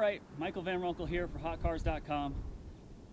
Alright, Michael Van Runkle here for HotCars.com.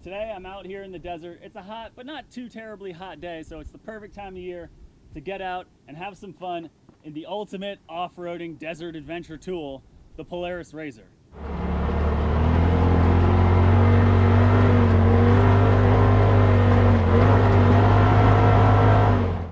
Today I'm out here in the desert. It's a hot, but not too terribly hot day, so it's the perfect time of year to get out and have some fun in the ultimate off-roading desert adventure tool, the Polaris RZR.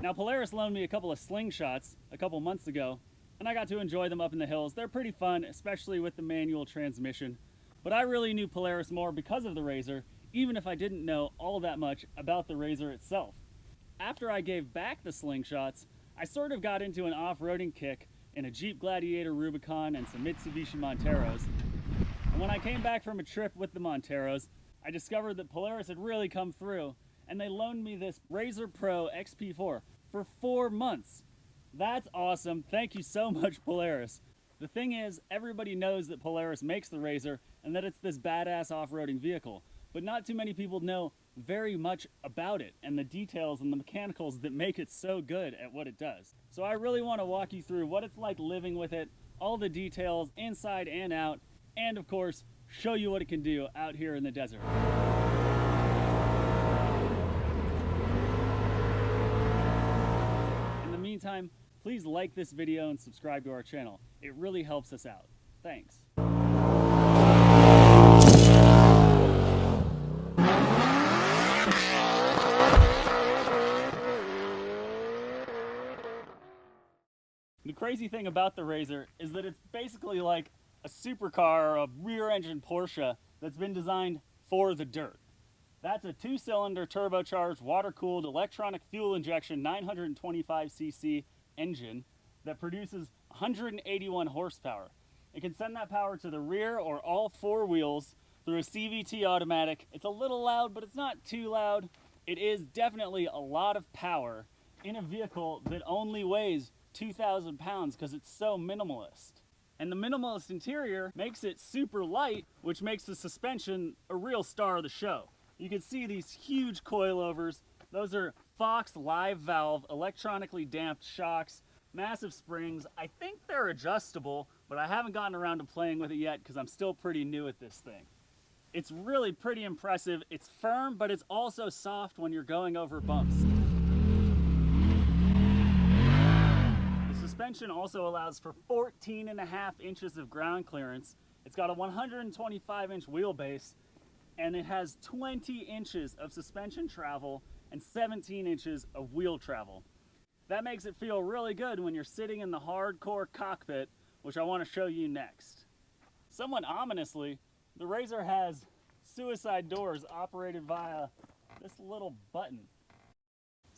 Now, Polaris loaned me a couple of slingshots a couple months ago, and I got to enjoy them up in the hills. They're pretty fun, especially with the manual transmission. But I really knew Polaris more because of the RZR, even if I didn't know all that much about the RZR itself. After I gave back the slingshots, I sort of got into an off-roading kick in a Jeep Gladiator Rubicon and some Mitsubishi Monteros. And when I came back from a trip with the Monteros, I discovered that Polaris had really come through, and they loaned me this RZR Pro XP4 for 4 months. That's awesome. Thank you so much, Polaris. The thing is, everybody knows that Polaris makes the RZR and that it's this badass off-roading vehicle, but not too many people know very much about it and the details and the mechanicals that make it so good at what it does. So I really want to walk you through what it's like living with it, all the details inside and out, and of course, show you what it can do out here in the desert. In the meantime, please like this video and subscribe to our channel. It really helps us out. Thanks. The crazy thing about the RZR is that it's basically like a supercar or a rear-engine Porsche that's been designed for the dirt. That's a 2-cylinder turbocharged, water-cooled, electronic fuel injection 925cc engine that produces 181 horsepower. It can send that power to the rear or all 4 wheels through a CVT automatic. It's a little loud, but it's not too loud. It is definitely a lot of power in a vehicle that only weighs 2,000 pounds because it's so minimalist. And the minimalist interior makes it super light, which makes the suspension a real star of the show. You can see these huge coilovers. Those are Fox live valve, electronically damped shocks, massive springs. I think they're adjustable, but I haven't gotten around to playing with it yet because I'm still pretty new at this thing. It's really pretty impressive. It's firm, but it's also soft when you're going over bumps. The suspension also allows for 14.5 inches of ground clearance. It's got a 125-inch wheelbase, and it has 20 inches of suspension travel and 17 inches of wheel travel. That makes it feel really good when you're sitting in the hardcore cockpit, which I want to show you next. Somewhat ominously, the RZR has suicide doors operated via this little button.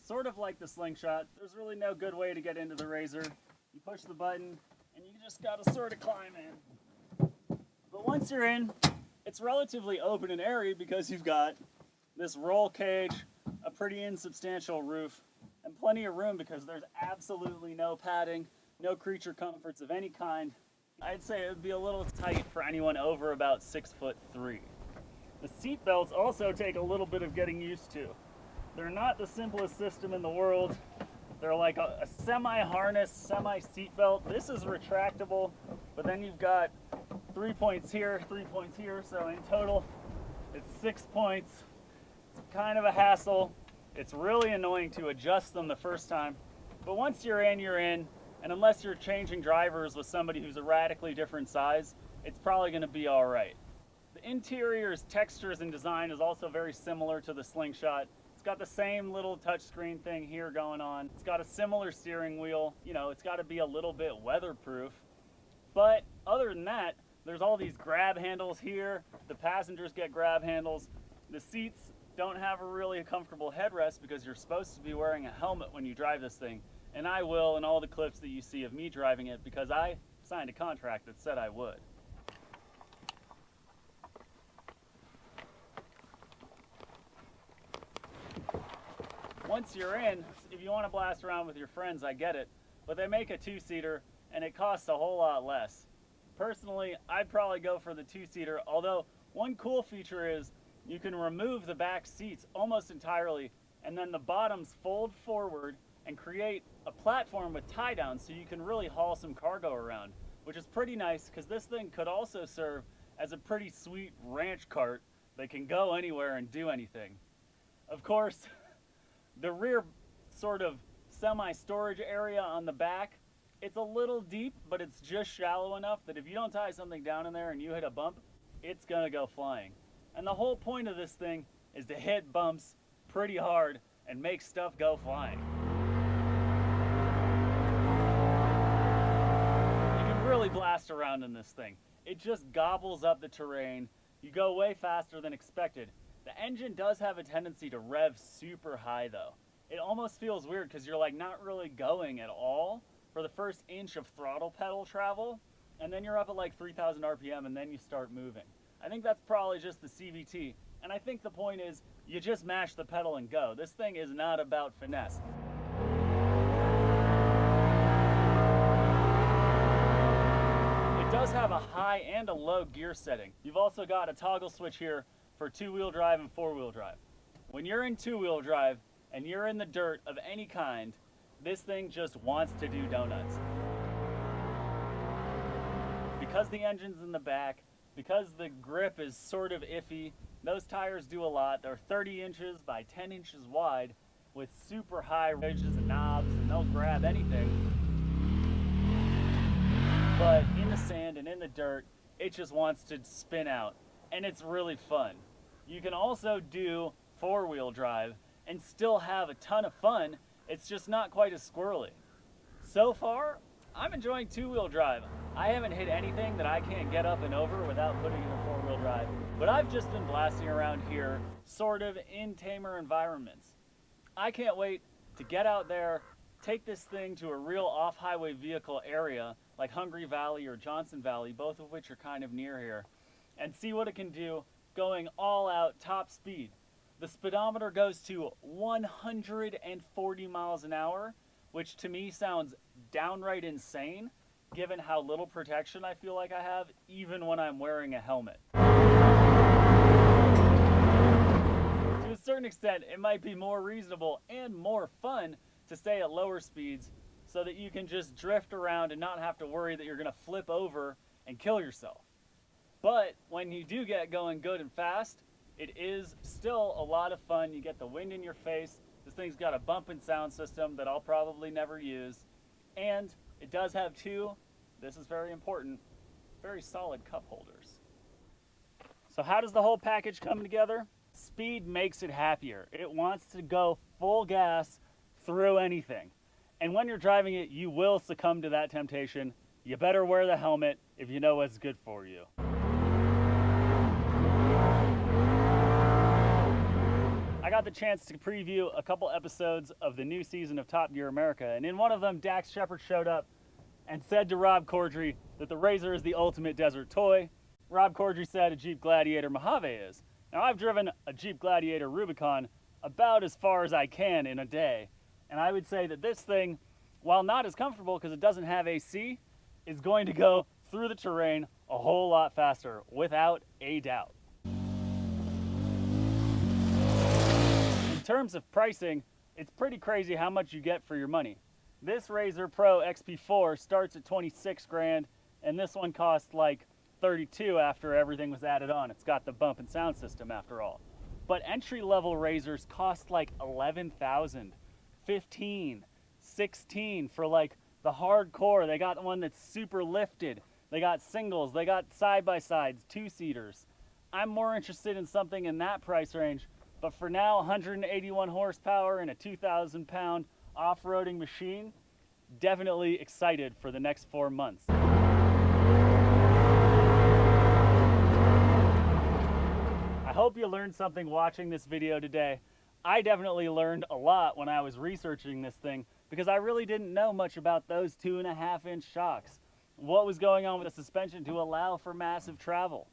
Sort of like the slingshot, there's really no good way to get into the RZR. You push the button and you just gotta sort of climb in. But once you're in, it's relatively open and airy because you've got this roll cage, a pretty insubstantial roof, and plenty of room because there's absolutely no padding, no creature comforts of any kind. I'd say it would be a little tight for anyone over about 6'3". The seat belts also take a little bit of getting used to. They're not the simplest system in the world. They're like a semi-harness, semi-seat belt. This is retractable, but then you've got 3 points here, 3 points here, so in total it's 6 points. It's kind of a hassle. It's really annoying to adjust them the first time, but once you're in, and unless you're changing drivers with somebody who's a radically different size, it's probably going to be all right. The interior's textures and design is also very similar to the slingshot. It's got the same little touchscreen thing here going on. It's got a similar steering wheel. You know, it's got to be a little bit weatherproof. But other than that, there's all these grab handles here. The passengers get grab handles. The seats don't have a really comfortable headrest because you're supposed to be wearing a helmet when you drive this thing. And I will in all the clips that you see of me driving it because I signed a contract that said I would. Once you're in, if you want to blast around with your friends, I get it, but they make a 2-seater and it costs a whole lot less. Personally, I'd probably go for the 2-seater, although one cool feature is you can remove the back seats almost entirely and then the bottoms fold forward and create a platform with tie downs so you can really haul some cargo around, which is pretty nice because this thing could also serve as a pretty sweet ranch cart that can go anywhere and do anything. Of course, the rear sort of semi-storage area on the back, it's a little deep, but it's just shallow enough that if you don't tie something down in there and you hit a bump, it's gonna go flying. And the whole point of this thing is to hit bumps pretty hard and make stuff go flying. You can really blast around in this thing. It just gobbles up the terrain. You go way faster than expected. The engine does have a tendency to rev super high though. It almost feels weird because you're like not really going at all for the first inch of throttle pedal travel, and then you're up at like 3,000 RPM and then you start moving. I think that's probably just the CVT, and I think the point is you just mash the pedal and go. This thing is not about finesse. It does have a high and a low gear setting. You've also got a toggle switch here for two-wheel drive and four-wheel drive. When you're in two-wheel drive and you're in the dirt of any kind, this thing just wants to do donuts. Because the engine's in the back, because the grip is sort of iffy, those tires do a lot. They're 30 inches by 10 inches wide with super high ridges and knobs, and they'll grab anything. But in the sand and in the dirt, it just wants to spin out, and it's really fun. You can also do four-wheel drive and still have a ton of fun. It's just not quite as squirrely. So far, I'm enjoying two-wheel drive. I haven't hit anything that I can't get up and over without putting it in four-wheel drive, but I've just been blasting around here sort of in tamer environments. I can't wait to get out there, take this thing to a real off-highway vehicle area like Hungry Valley or Johnson Valley, both of which are kind of near here, and see what it can do going all out top speed. The speedometer goes to 140 miles an hour, which to me sounds downright insane, given how little protection I feel like I have, even when I'm wearing a helmet. To a certain extent, it might be more reasonable and more fun to stay at lower speeds so that you can just drift around and not have to worry that you're gonna flip over and kill yourself. But when you do get going good and fast, it is still a lot of fun. You get the wind in your face. This thing's got a bump and sound system that I'll probably never use. And it does have two, this is very important, very solid cup holders. So how does the whole package come together? Speed makes it happier. It wants to go full gas through anything. And when you're driving it, you will succumb to that temptation. You better wear the helmet if you know what's good for you. I got the chance to preview a couple episodes of the new season of Top Gear America, and in one of them, Dax Shepard showed up and said to Rob Corddry that the RZR is the ultimate desert toy. Rob Corddry said a Jeep Gladiator Mojave is. Now, I've driven a Jeep Gladiator Rubicon about as far as I can in a day, and I would say that this thing, while not as comfortable because it doesn't have AC, is going to go through the terrain a whole lot faster, without a doubt. In terms of pricing, it's pretty crazy how much you get for your money. This RZR Pro XP4 starts at 26 grand, and this one costs like 32 after everything was added on. It's got the bump and sound system after all. But entry-level RZRs cost like 11,000, 15, 16 for like the hardcore. They got one that's super lifted. They got singles, they got side-by-sides, two-seaters. I'm more interested in something in that price range. But for now, 181 horsepower and a 2,000 pound off-roading machine, definitely excited for the next 4 months. I hope you learned something watching this video today. I definitely learned a lot when I was researching this thing because I really didn't know much about those 2.5-inch shocks. What was going on with the suspension to allow for massive travel?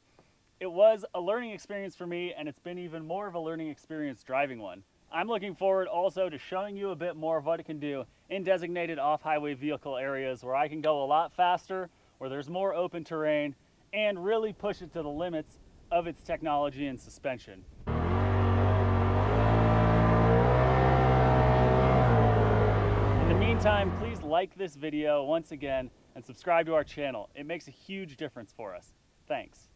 It was a learning experience for me, and it's been even more of a learning experience driving one. I'm looking forward also to showing you a bit more of what it can do in designated off-highway vehicle areas where I can go a lot faster, where there's more open terrain, and really push it to the limits of its technology and suspension. In the meantime, please like this video once again and subscribe to our channel. It makes a huge difference for us. Thanks.